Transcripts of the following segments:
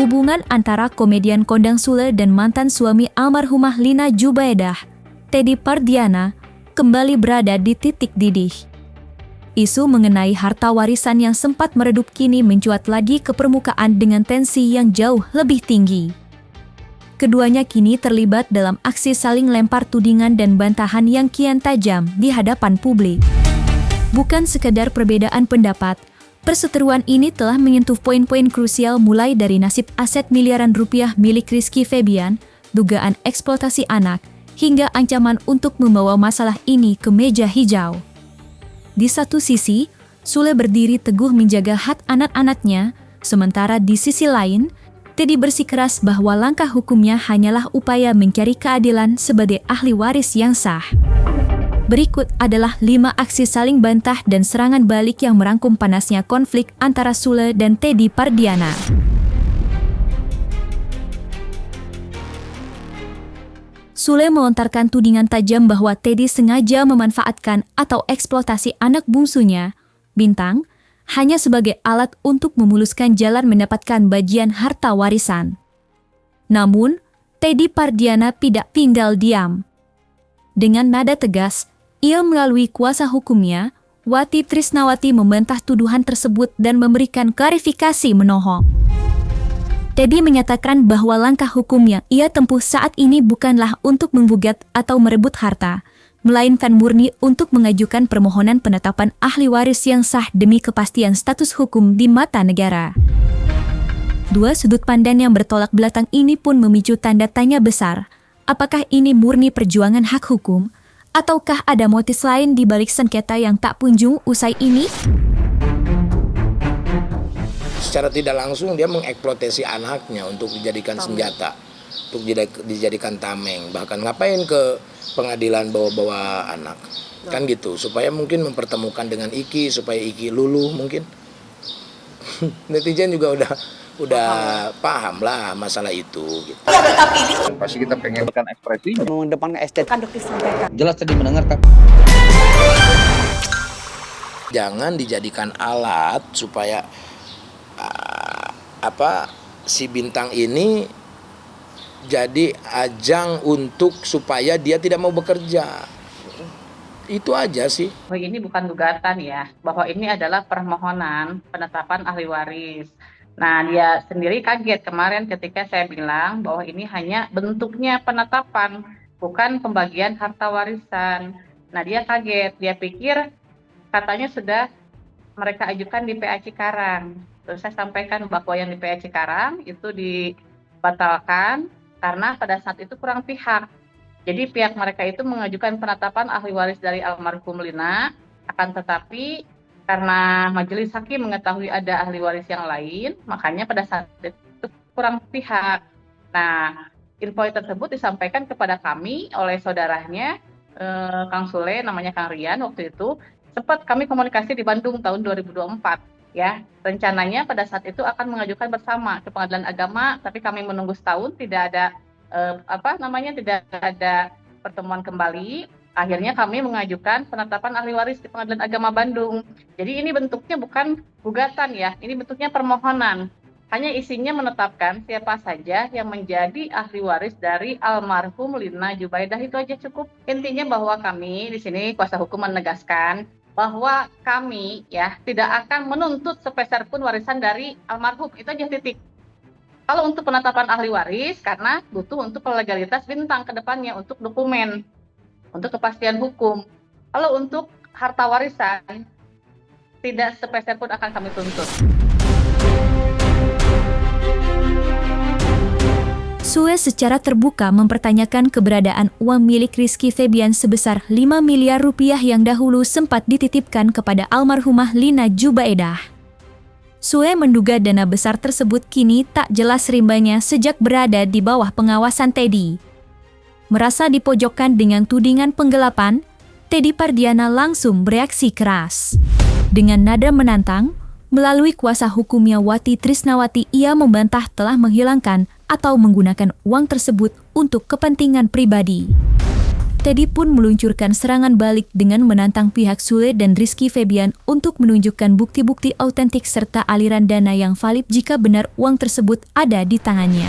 hubungan antara komedian kondang Sule dan mantan suami almarhumah Lina Jubaedah, Teddy Pardiana, kembali berada di titik didih. Isu mengenai harta warisan yang sempat meredup kini mencuat lagi ke permukaan dengan tensi yang jauh lebih tinggi. Keduanya kini terlibat dalam aksi saling lempar tudingan dan bantahan yang kian tajam di hadapan publik. Bukan sekadar perbedaan pendapat, perseteruan ini telah menyentuh poin-poin krusial mulai dari nasib aset miliaran rupiah milik Rizky Febian, dugaan eksploitasi anak, hingga ancaman untuk membawa masalah ini ke meja hijau. Di satu sisi, Sule berdiri teguh menjaga hak anak-anaknya, sementara di sisi lain, Teddy bersikeras bahwa langkah hukumnya hanyalah upaya mencari keadilan sebagai ahli waris yang sah. Berikut adalah 5 aksi saling bantah dan serangan balik yang merangkum panasnya konflik antara Sule dan Teddy Pardiana. Sule melontarkan tudingan tajam bahwa Teddy sengaja memanfaatkan atau eksploitasi anak bungsunya, Bintang, hanya sebagai alat untuk memuluskan jalan mendapatkan bagian harta warisan. Namun, Teddy Pardiana tidak tinggal diam. Dengan nada tegas, ia melalui kuasa hukumnya, Wati Trisnawati membantah tuduhan tersebut dan memberikan klarifikasi menohok. Teddy menyatakan bahwa langkah hukum yang ia tempuh saat ini bukanlah untuk menggugat atau merebut harta, melainkan murni untuk mengajukan permohonan penetapan ahli waris yang sah demi kepastian status hukum di mata negara. Dua sudut pandang yang bertolak belakang ini pun memicu tanda tanya besar. Apakah ini murni perjuangan hak hukum, ataukah ada motif lain di balik sengketa yang tak kunjung usai ini? Secara tidak langsung dia mengeksploitasi anaknya untuk dijadikan senjata, untuk dijadikan tameng. Bahkan ngapain ke pengadilan bawa-bawa anak, kan gitu, supaya mungkin mempertemukan dengan Iki, supaya Iki luluh mungkin. Netizen juga udah paham lah masalah itu. Gitu. Pasti kita pengen kan ekspresinya. Mengedepankan estetika disampaikan. Jelas tadi mendengarkan. Jangan dijadikan alat supaya si Bintang ini jadi ajang untuk supaya dia tidak mau bekerja. Itu aja sih. Ini bukan gugatan ya, bahwa ini adalah permohonan penetapan ahli waris. Nah, dia sendiri kaget kemarin ketika saya bilang bahwa ini hanya bentuknya penetapan, bukan pembagian harta warisan. Nah, dia kaget, dia pikir katanya sudah mereka ajukan di PA Cikarang. Terus saya sampaikan bahwa yang di PA Cikarang itu dibatalkan karena pada saat itu kurang pihak. Jadi pihak mereka itu mengajukan penetapan ahli waris dari almarhum Lina, akan tetapi karena majelis hakim mengetahui ada ahli waris yang lain, makanya pada saat itu kurang pihak. Nah, info tersebut disampaikan kepada kami oleh saudaranya, Kang Sule, namanya Kang Rian waktu itu. Sempat kami komunikasi di Bandung tahun 2024. Ya, rencananya pada saat itu akan mengajukan bersama ke Pengadilan Agama, tapi kami menunggu setahun tidak ada tidak ada pertemuan kembali. Akhirnya kami mengajukan penetapan ahli waris di Pengadilan Agama Bandung. Jadi ini bentuknya bukan gugatan ya, ini bentuknya permohonan. Hanya isinya menetapkan siapa saja yang menjadi ahli waris dari almarhum Lina Jubaedah, itu aja cukup. Intinya bahwa kami di sini kuasa hukum menegaskan bahwa kami ya tidak akan menuntut sepeser pun warisan dari almarhum, itu aja titik. Kalau untuk penetapan ahli waris, karena butuh untuk legalitas Bintang ke depannya, untuk dokumen, untuk kepastian hukum. Kalau untuk harta warisan, tidak sepeser pun akan kami tuntut. Sule secara terbuka mempertanyakan keberadaan uang milik Rizky Febian sebesar 5 miliar rupiah yang dahulu sempat dititipkan kepada almarhumah Lina Jubaedah. Sule menduga dana besar tersebut kini tak jelas rimbanya sejak berada di bawah pengawasan Teddy. Merasa dipojokkan dengan tudingan penggelapan, Teddy Pardiana langsung bereaksi keras. Dengan nada menantang, melalui kuasa hukumnya Wati Trisnawati, ia membantah telah menghilangkan atau menggunakan uang tersebut untuk kepentingan pribadi. Teddy pun meluncurkan serangan balik dengan menantang pihak Sule dan Rizky Febian untuk menunjukkan bukti-bukti autentik serta aliran dana yang valid jika benar uang tersebut ada di tangannya.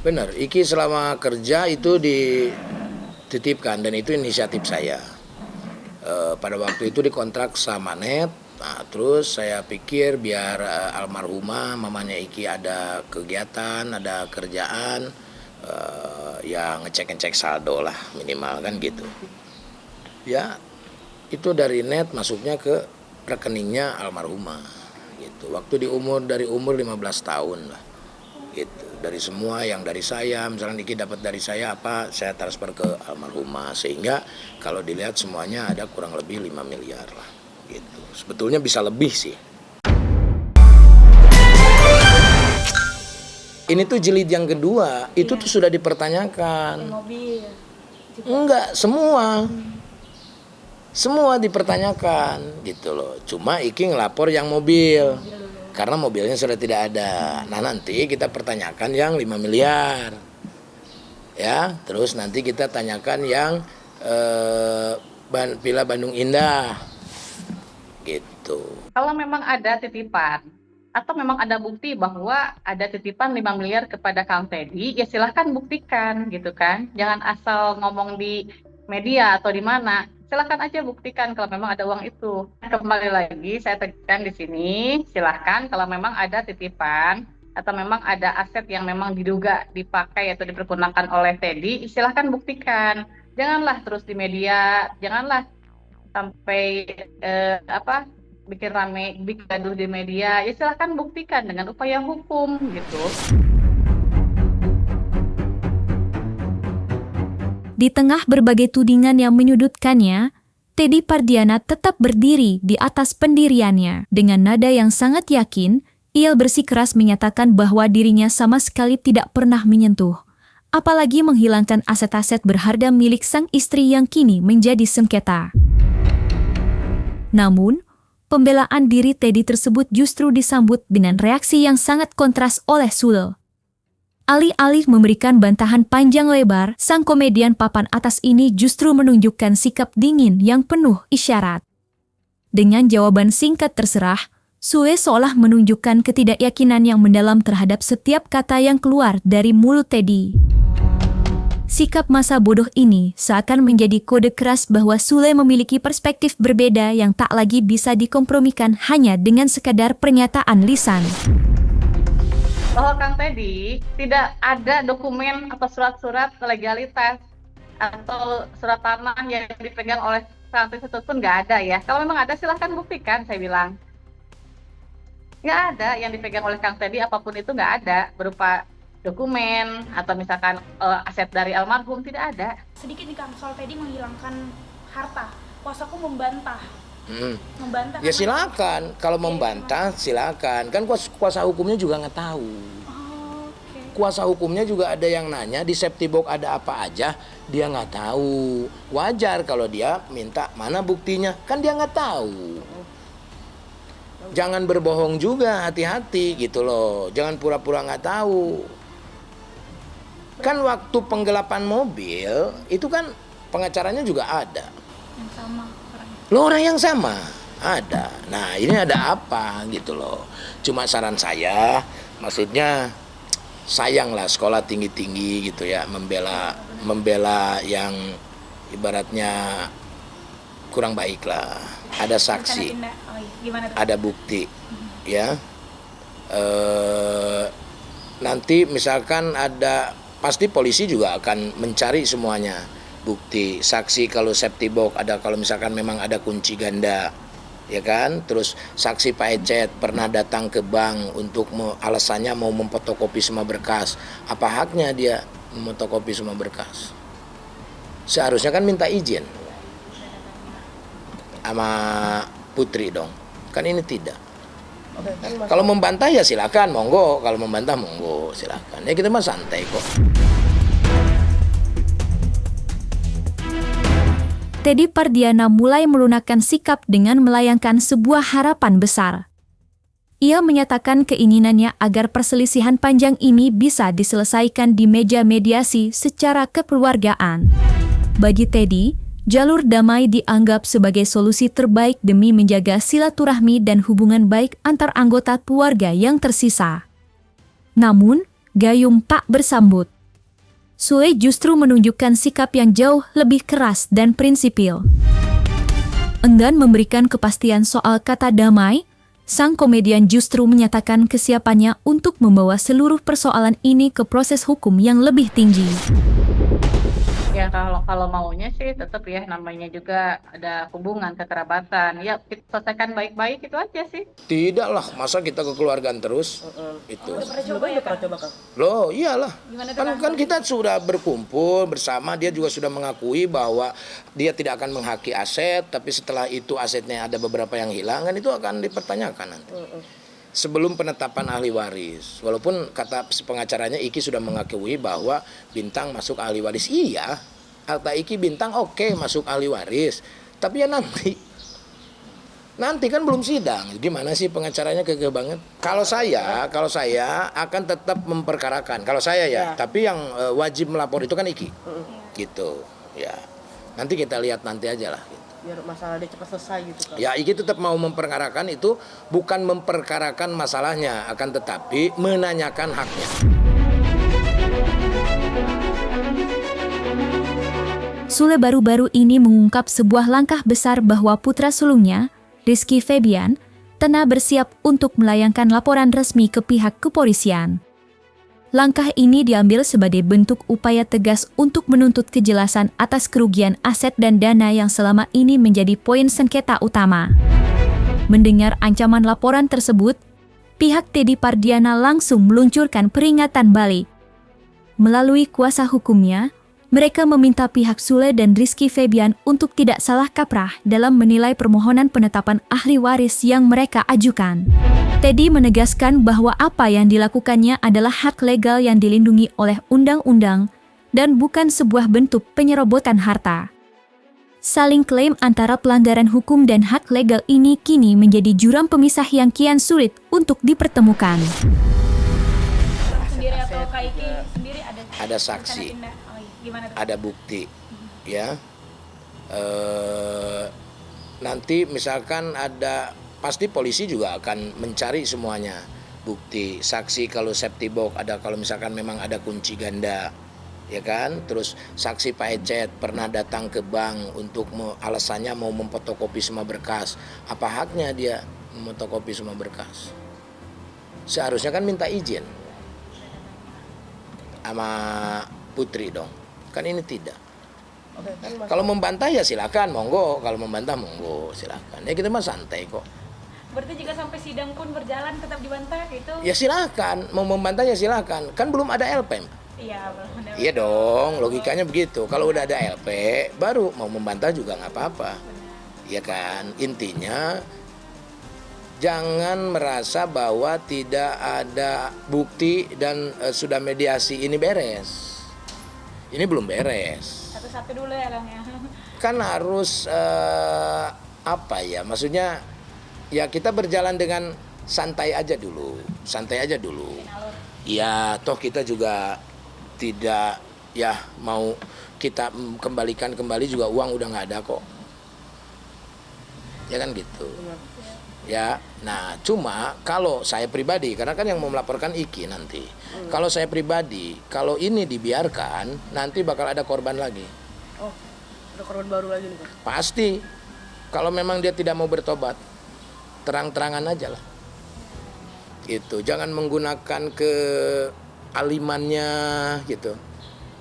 Benar. Iki selama kerja itu dititipkan dan itu inisiatif saya. Pada waktu itu dikontrak sama Net. Nah, terus saya pikir biar almarhumah mamanya Iki ada kegiatan, ada kerjaan, ya ngecek dari lah minimal kan gitu. Ya itu dari Net masuknya ke rekeningnya almarhumah gitu. Waktu dari umur 15 tahun lah gitu. Dari semua yang dari saya, misalnya Iki dapat dari saya apa, saya transfer ke almarhumah sehingga kalau dilihat semuanya ada kurang lebih 5 miliar lah gitu. Sebetulnya bisa lebih sih. Ini tuh jilid yang kedua, itu tuh sudah dipertanyakan. Mobil. Enggak, semua dipertanyakan gitu loh. Cuma Iki ngelapor yang mobil. Karena mobilnya sudah tidak ada. Nah nanti kita pertanyakan yang 5 miliar. Ya, terus nanti kita tanyakan yang Villa Bandung Indah. Gitu. Kalau memang ada titipan atau memang ada bukti bahwa ada titipan 5 miliar kepada Kang Teddy, ya silahkan buktikan gitu kan. Jangan asal ngomong di media atau di mana. Silahkan aja buktikan kalau memang ada uang itu. Kembali lagi saya tegaskan di sini, silahkan kalau memang ada titipan atau memang ada aset yang memang diduga dipakai atau dipergunakan oleh Teddy, silahkan buktikan. Janganlah terus di media, janganlah sampai bikin rame, bikin gaduh di media. Ya silahkan buktikan dengan upaya hukum gitu. Di tengah berbagai tudingan yang menyudutkannya, Teddy Pardiana tetap berdiri di atas pendiriannya. Dengan nada yang sangat yakin, ia bersikeras menyatakan bahwa dirinya sama sekali tidak pernah menyentuh, apalagi menghilangkan aset-aset berharga milik sang istri yang kini menjadi sengketa. Namun, pembelaan diri Teddy tersebut justru disambut dengan reaksi yang sangat kontras oleh Sule. Alih-alih memberikan bantahan panjang lebar, sang komedian papan atas ini justru menunjukkan sikap dingin yang penuh isyarat. Dengan jawaban singkat terserah, Sule seolah menunjukkan ketidakyakinan yang mendalam terhadap setiap kata yang keluar dari mulut Teddy. Sikap masa bodoh ini seakan menjadi kode keras bahwa Sule memiliki perspektif berbeda yang tak lagi bisa dikompromikan hanya dengan sekadar pernyataan lisan. Bahwa Kang Teddy tidak ada dokumen atau surat-surat legalitas atau surat tanah yang dipegang oleh Kang Teddy itu pun nggak ada ya. Kalau memang ada silahkan buktikan, saya bilang. Nggak ada yang dipegang oleh Kang Teddy, apapun itu nggak ada berupa dokumen atau misalkan aset dari almarhum, tidak ada. Sedikit nih Kang, soal Teddy menghilangkan harta. Kuasaku membantah. Membantah. Ya silakan, kalau membantah silakan. Kan kuasa hukumnya juga nggak tahu. Okay. Kuasa hukumnya juga ada yang nanya di safety box ada apa aja, dia nggak tahu. Wajar kalau dia minta mana buktinya, kan dia nggak tahu. Jangan berbohong juga, hati-hati gitu loh. Jangan pura-pura nggak tahu. Kan waktu penggelapan mobil itu kan pengacaranya juga ada. Yang sama. Lo orang yang sama ada. Nah ini ada apa gitu loh. Cuma saran saya, maksudnya sayanglah sekolah tinggi-tinggi gitu ya, membela yang ibaratnya kurang baik lah. Ada saksi, ada bukti, ya. Nanti misalkan ada, pasti polisi juga akan mencari semuanya. Bukti, saksi kalau safety box ada, kalau misalkan memang ada kunci ganda, ya kan. Terus saksi Pak Ecet pernah datang ke bank untuk alasannya mau memfotokopi semua berkas. Apa haknya dia memfotokopi semua berkas? Seharusnya kan minta izin sama Putri dong. Kan ini tidak. Kalau membantah ya silakan, monggo. Kalau membantah monggo, silakan. Ya kita mah santai kok. Teddy Pardiana mulai melunakkan sikap dengan melayangkan sebuah harapan besar. Ia menyatakan keinginannya agar perselisihan panjang ini bisa diselesaikan di meja mediasi secara kekeluargaan. Bagi Teddy, jalur damai dianggap sebagai solusi terbaik demi menjaga silaturahmi dan hubungan baik antar anggota keluarga yang tersisa. Namun, Gayung tak bersambut. Sule justru menunjukkan sikap yang jauh lebih keras dan prinsipil. Enggan memberikan kepastian soal kata damai, sang komedian justru menyatakan kesiapannya untuk membawa seluruh persoalan ini ke proses hukum yang lebih tinggi. Ya kalau maunya sih tetap ya, namanya juga ada hubungan kekerabatan. Ya kita selesaikan baik-baik, itu aja sih. Tidak lah, masa kita kekeluargaan terus? Itu. Sebelumnya udah pernah coba, Kang? Loh, iyalah. Gimana tuh, Kan kita sudah berkumpul bersama, dia juga sudah mengakui bahwa dia tidak akan menghaki aset, tapi setelah itu asetnya ada beberapa yang hilang, kan itu akan dipertanyakan nanti. Sebelum penetapan ahli waris, walaupun kata pengacaranya Iki sudah mengakui bahwa Bintang masuk ahli waris, iya, kata Iki Bintang oke, masuk ahli waris, tapi ya nanti kan belum sidang, gimana sih pengacaranya kekeh banget. Kalau saya akan tetap memperkarakan, kalau saya ya, tapi yang wajib melapor itu kan Iki, gitu, ya. Nanti kita lihat nanti aja lah. Gitu. Biar masalah dia cepat selesai gitu, Kang. Ya, Iki tetap mau memperkarakan itu, bukan memperkarakan masalahnya, akan tetapi menanyakan haknya. Sule baru-baru ini mengungkap sebuah langkah besar bahwa putra sulungnya, Rizky Febian, tengah bersiap untuk melayangkan laporan resmi ke pihak kepolisian. Langkah ini diambil sebagai bentuk upaya tegas untuk menuntut kejelasan atas kerugian aset dan dana yang selama ini menjadi poin sengketa utama. Mendengar ancaman laporan tersebut, pihak Teddy Pardiana langsung meluncurkan peringatan balik. Melalui kuasa hukumnya, mereka meminta pihak Sule dan Rizky Febian untuk tidak salah kaprah dalam menilai permohonan penetapan ahli waris yang mereka ajukan. Teddy menegaskan bahwa apa yang dilakukannya adalah hak legal yang dilindungi oleh undang-undang dan bukan sebuah bentuk penyerobotan harta. Saling klaim antara pelanggaran hukum dan hak legal ini kini menjadi jurang pemisah yang kian sulit untuk dipertemukan. Sendiri atau Kak Iki sendiri Ada saksi, gimana tuh? ada bukti, ya. Nanti misalkan pasti polisi juga akan mencari semuanya, bukti, saksi kalau safety box ada, kalau misalkan memang ada kunci ganda, ya kan. Terus saksi Pak Ecet pernah datang ke bank untuk alasannya mau memfotokopi semua berkas. Apa haknya dia memfotokopi semua berkas? Seharusnya kan minta izin sama Putri dong, kan ini tidak. Kalau membantah ya silakan, monggo. Kalau membantah monggo, silakan. Ya kita mah santai kok. Berarti jika sampai sidang pun berjalan tetap dibantah gitu? Ya silakan, mau membantah ya silakan. Kan belum ada LP. Iya, belum ada. Iya dong, logikanya begitu. Kalau udah ada LP, baru mau membantah juga nggak apa-apa. Ya kan, intinya jangan merasa bahwa tidak ada bukti dan sudah mediasi ini beres. Ini belum beres. Satu-satu dulu ya, Kang ya. Kan harus maksudnya ya kita berjalan dengan santai aja dulu. Iya, toh kita juga tidak ya mau kita kembalikan kembali juga uang udah nggak ada kok. Ya kan gitu. Ya, nah cuma kalau saya pribadi, karena kan yang mau melaporkan Iki nanti. Kalau saya pribadi, kalau ini dibiarkan, nanti bakal ada korban lagi. Oh, ada korban baru lagi nih, Kang? Pasti. Kalau memang dia tidak mau bertobat, terang-terangan aja lah. Gitu, jangan menggunakan kealimannya gitu,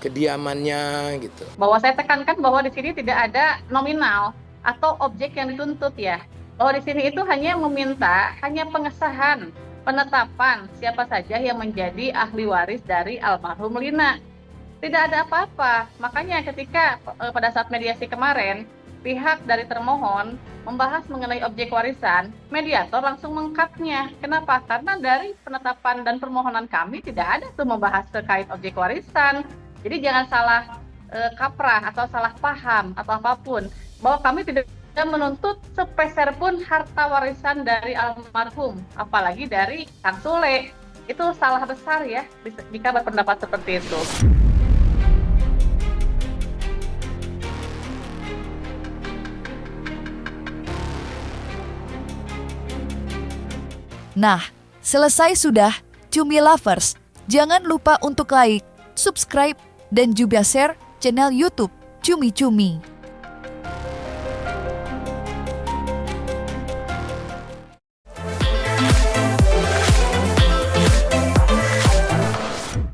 kediamannya gitu. Bahwa saya tekankan bahwa di sini tidak ada nominal atau objek yang dituntut ya. Bahwa di sini itu hanya meminta pengesahan penetapan siapa saja yang menjadi ahli waris dari almarhum Lina. Tidak ada apa-apa. Makanya ketika pada saat mediasi kemarin, pihak dari termohon membahas mengenai objek warisan, mediator langsung meng-cut-nya. Kenapa? Karena dari penetapan dan permohonan kami tidak ada tuh membahas terkait objek warisan. Jadi jangan salah kaprah atau salah paham atau apapun, bahwa kami tidak dan menuntut sepeser pun harta warisan dari almarhum, apalagi dari Kang Sule. Itu salah besar ya jika berpendapat seperti itu. Nah, selesai sudah, Cumi Lovers. Jangan lupa untuk like, subscribe, dan juga share channel YouTube Cumi Cumi.